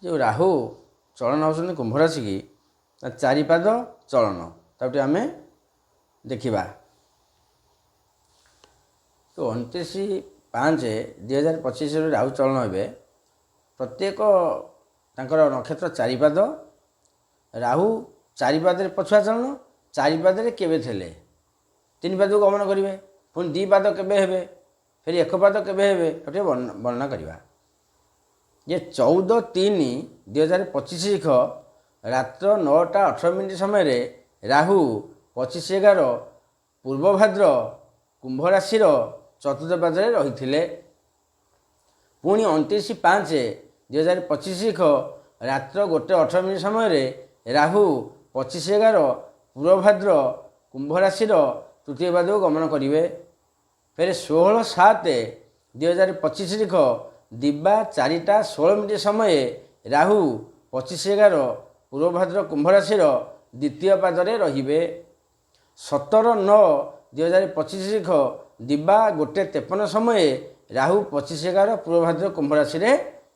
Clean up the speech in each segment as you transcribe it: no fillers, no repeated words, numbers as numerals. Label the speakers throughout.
Speaker 1: जो राहु चलन होती कुंभ राशि की चारिपाद चलन ताकि आम देखा। तो 29/5/2025 राहु चलन हे प्रत्येक तांकर नक्षत्र चारिपाद राहु चारिपाद पछुआ चलन चारिपाद केवे थे तीन पाद को गमन करेंगे पुणी दी पाद केवे हे फिर एक पाद केवे हे वर्णना करवा। ये 14/3/2025 रात्र 9:18 समय राहु 25/11 पूर्व भाद्र कुंभ राशि चतुर्थ पादे रही। पुणी 29/5/2025 रात्र 1:18 समय राहु 25/11 पूर्व भाद्र कुंभ राशि तृतीय पाद को गमन करेंगे। फिर 16/7/2025 दिबा 4:16 समय राहु 25/11 पूर्व भाद्र कुंभ राशि द्वितीय पादे रे। 17/9/2025 दिबा 1:53 समय राहु 25/11 पूर्व भाद्र कुंभ राशि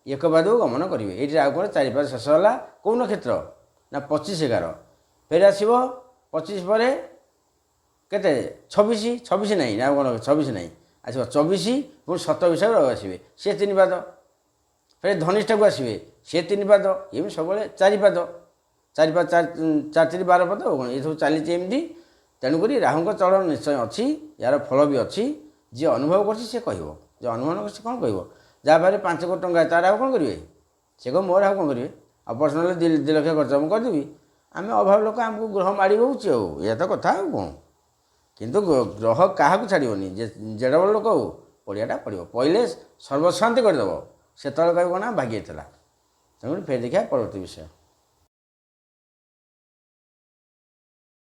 Speaker 1: एक पाद को गमन करेंगे। ये राहु कौन चारिपाद शेष है कौ नक्षत्र ना 25/11 फिर आसो 25 पर केते 26 नहीं ना कौन 26 नहीं आसो 24 पुणी 27 आसवे सी तीन पाद फिर धनिष्ठा को आसवे सी तीन पाद ये सब चारिपाद चारिपाद 4 12 पाद कौन ये सब चली एमती। तेणुक राहु चलन निश्चय अच्छी यार फल भी अच्छी जी अनुभव कर कह अनुभव कर कौन कह जहाँ पाखे 5 कोटी टंका तार आउ कौन करेंगे से कह मोर आउ कौन करेंगे आ पर्सनाल 2 लाख खर्च मुझे करदेवी आम अभाव लोक आमको ग्रह माड़ी रोचे यह तो कथा कौन किंतु ग्रह क्या छाड़ोनी जेड़ बड़ लोक हो पड़ियाटा पड़ो पहले सर्वशांति करदेव से कह कौन भाग्य था तेणु फिर देखा परवर्त विषय।